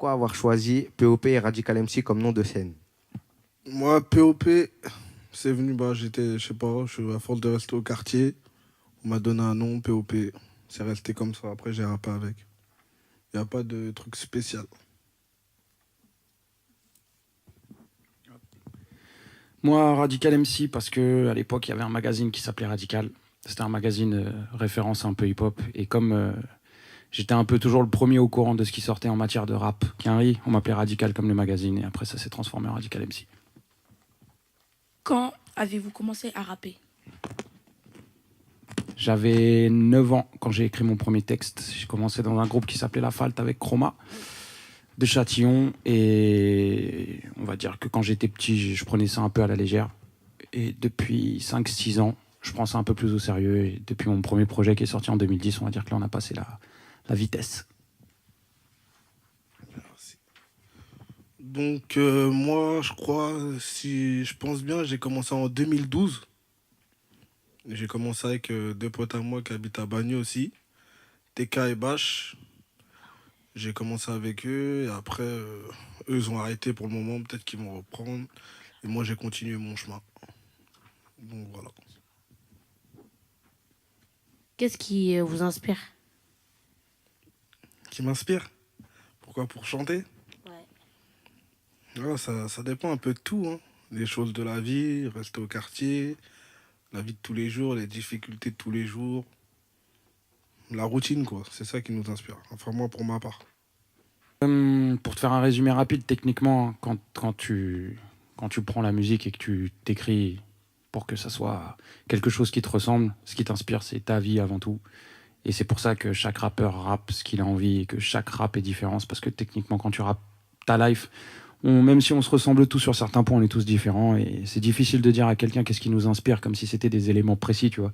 Pourquoi avoir choisi POP et Radical MC comme nom de scène? Moi, POP, c'est venu, j'étais, je sais pas, je suis à force de rester au quartier. On m'a donné un nom, POP. C'est resté comme ça. Après, j'ai rappé avec. Il n'y a pas de truc spécial. Moi, Radical MC, parce que à l'époque, il y avait un magazine qui s'appelait Radical. C'était un magazine référence un peu hip-hop. Et comme j'étais un peu toujours le premier au courant de ce qui sortait en matière de rap, Quinry, on m'appelait Radical comme le magazine. Et après, ça s'est transformé en Radical MC. Quand avez-vous commencé à rapper? J'avais 9 ans quand j'ai écrit mon premier texte. J'ai commencé dans un groupe qui s'appelait La Falte avec Chroma de Châtillon. Et on va dire que quand j'étais petit, je prenais ça un peu à la légère. Et depuis 5-6 ans, je prends ça un peu plus au sérieux. Et depuis mon premier projet qui est sorti en 2010, on va dire que là, on a passé la vitesse. Merci. Donc, moi, je crois, si je pense bien, j'ai commencé en 2012. J'ai commencé avec deux potes à moi qui habitent à Bagneux aussi, TK et Bash. J'ai commencé avec eux et après, eux, ils ont arrêté pour le moment. Peut-être qu'ils vont reprendre. Et moi, j'ai continué mon chemin. Donc, voilà. Qu'est-ce qui vous inspire? Qui m'inspire? Pourquoi? Pour chanter? Ouais. Voilà, ça dépend un peu de tout, hein. Les choses de la vie, rester au quartier, la vie de tous les jours, les difficultés de tous les jours. La routine, quoi. C'est ça qui nous inspire. Enfin, moi, pour ma part. Pour te faire un résumé rapide, techniquement, quand tu prends la musique et que tu t'écris pour que ça soit quelque chose qui te ressemble, ce qui t'inspire, c'est ta vie avant tout. Et c'est pour ça que chaque rappeur rappe ce qu'il a envie et que chaque rap est différent. C'est parce que techniquement, quand tu rappes ta life, même si on se ressemble tous sur certains points, on est tous différents. Et c'est difficile de dire à quelqu'un qu'est-ce qui nous inspire, comme si c'était des éléments précis, tu vois.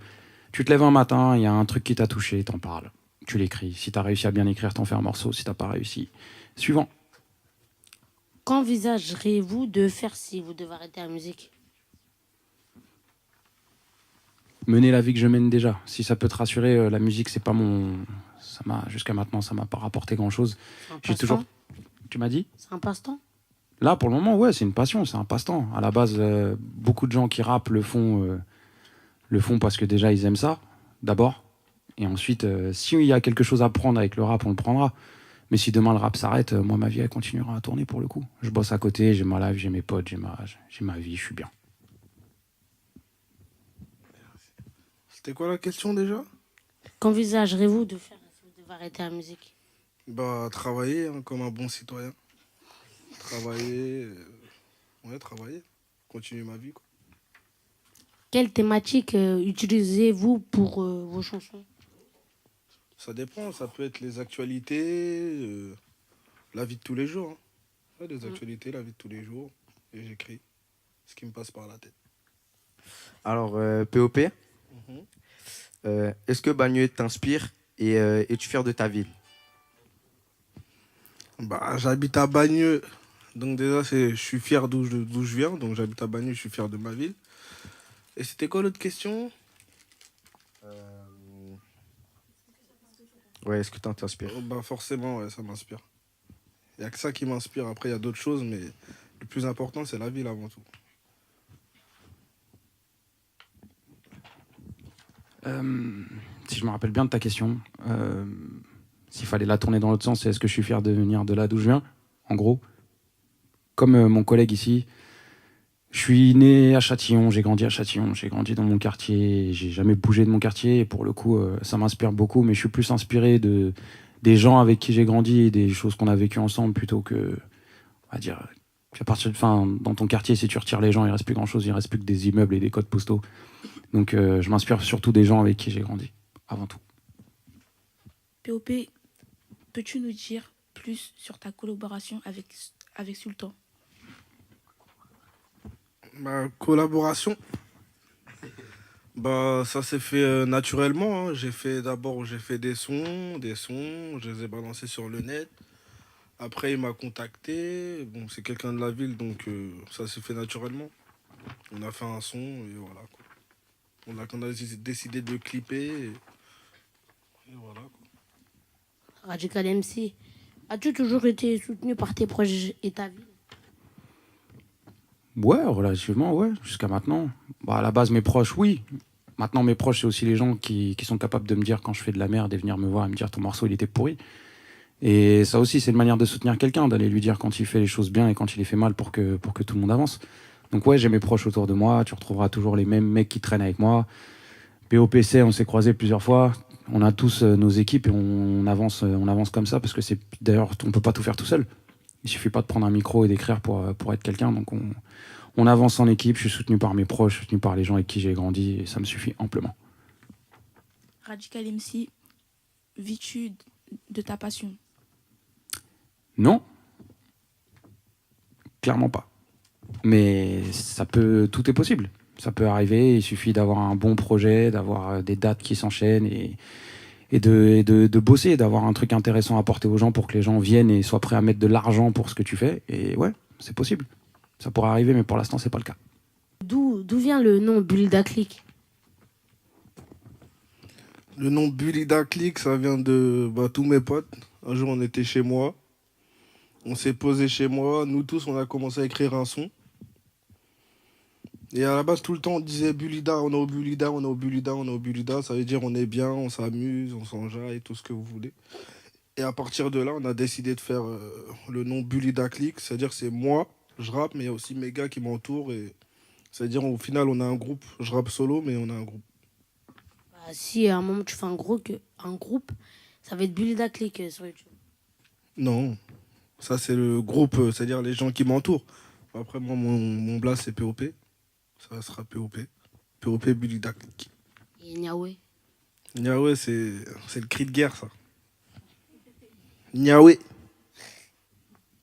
Tu te lèves un matin, il y a un truc qui t'a touché, t'en parles. Tu l'écris. Si t'as réussi à bien écrire, t'en fais un morceau. Si t'as pas réussi, suivant. Qu'envisageriez-vous de faire si vous devez arrêter la musique? Mener la vie que je mène déjà. Si ça peut te rassurer, la musique, c'est pas mon. Jusqu'à maintenant, ça m'a pas rapporté grand-chose. C'est un J'ai passe-temps? toujours. Tu m'as dit? C'est un passe-temps? Là, pour le moment, ouais, c'est une passion, c'est un passe-temps. À la base, beaucoup de gens qui rappent le font parce que déjà, ils aiment ça, d'abord. Et ensuite, s'il y a quelque chose à prendre avec le rap, on le prendra. Mais si demain le rap s'arrête, moi, ma vie, elle continuera à tourner pour le coup. Je bosse à côté, j'ai ma life, j'ai mes potes, j'ai ma vie, je suis bien. C'était quoi la question déjà? Qu'envisagerez-vous de faire si vous devez arrêter la musique? Travailler, hein, comme un bon citoyen. Travailler. Ouais, travailler. Continuer ma vie, quoi. Quelle thématique utilisez-vous pour vos chansons? Ça dépend, ça peut être les actualités, la vie de tous les jours, hein. Ouais, les actualités, la vie de tous les jours. Et j'écris ce qui me passe par la tête. Alors, POP, Mhm. est-ce que Bagneux t'inspire et es-tu fier de ta ville? J'habite à Bagneux. Donc déjà, je suis fier d'où je viens. Donc j'habite à Bagneux, je suis fier de ma ville. Et c'était quoi l'autre question? Ouais, est-ce que t'inspires? Forcément, ouais, ça m'inspire. Il n'y a que ça qui m'inspire. Après, il y a d'autres choses, mais le plus important, c'est la ville avant tout. Si je me rappelle bien de ta question, s'il fallait la tourner dans l'autre sens, c'est est-ce que je suis fier de venir de là d'où je viens? En gros, comme mon collègue ici, je suis né à Châtillon, j'ai grandi à Châtillon, j'ai grandi dans mon quartier, j'ai jamais bougé de mon quartier, et pour le coup, ça m'inspire beaucoup, mais je suis plus inspiré des gens avec qui j'ai grandi et des choses qu'on a vécues ensemble plutôt que, on va dire, à partir de, dans ton quartier, si tu retires les gens, il reste plus grand-chose, il reste plus que des immeubles et des codes postaux. Donc je m'inspire surtout des gens avec qui j'ai grandi, avant tout. POP, peux-tu nous dire plus sur ta collaboration avec Sultan? Ma collaboration, ça s'est fait naturellement, hein. J'ai fait des sons, je les ai balancés sur le net. Après, il m'a contacté. Bon, c'est quelqu'un de la ville, donc ça s'est fait naturellement. On a fait un son et voilà, quoi. On a décidé de le clipper et voilà, quoi. Radical MC, As-tu toujours été soutenu par tes proches et ta vie? Ouais, relativement, ouais, jusqu'à maintenant. Bah, à la base, mes proches, oui. Maintenant, mes proches, c'est aussi les gens qui sont capables de me dire quand je fais de la merde et venir me voir et me dire ton morceau, il était pourri. Et ça aussi, c'est une manière de soutenir quelqu'un, d'aller lui dire quand il fait les choses bien et quand il les fait mal pour que tout le monde avance. Donc ouais, j'ai mes proches autour de moi, tu retrouveras toujours les mêmes mecs qui traînent avec moi. POPC, on s'est croisés plusieurs fois. On a tous nos équipes et on avance comme ça parce que c'est d'ailleurs, on peut pas tout faire tout seul. Il suffit pas de prendre un micro et d'écrire pour être quelqu'un. Donc on avance en équipe, je suis soutenu par mes proches, soutenu par les gens avec qui j'ai grandi et ça me suffit amplement. Radical MC, vis-tu de ta passion? Non, clairement pas. Mais tout est possible. Ça peut arriver, il suffit d'avoir un bon projet, d'avoir des dates qui s'enchaînent et de bosser, d'avoir un truc intéressant à apporter aux gens pour que les gens viennent et soient prêts à mettre de l'argent pour ce que tu fais. Et ouais, c'est possible. Ça pourrait arriver, mais pour l'instant, c'est pas le cas. D'où vient le nom Bulida Click? Le nom Bulida Click, ça vient de tous mes potes. Un jour, on était chez moi. On s'est posé chez moi. Nous tous, on a commencé à écrire un son. Et à la base, tout le temps, on disait Bulida, on est au Bulida, on est au Bulida, on est au Bulida. Ça veut dire on est bien, on s'amuse, on s'enjaille, tout ce que vous voulez. Et à partir de là, on a décidé de faire le nom Bulida Click. C'est-à-dire c'est moi, je rappe, mais il y a aussi mes gars qui m'entourent. Et c'est-à-dire au final, on a un groupe. Je rappe solo, mais on a un groupe. Bah, si à un moment tu fais un groupe, ça va être Bulida Click sur YouTube. Non, ça c'est le groupe, c'est-à-dire les gens qui m'entourent. Après, moi, mon blast, c'est POP. Ça sera POP. POP Bulida Click. Et Niawe. Niawe, c'est le cri de guerre, ça. Niawe.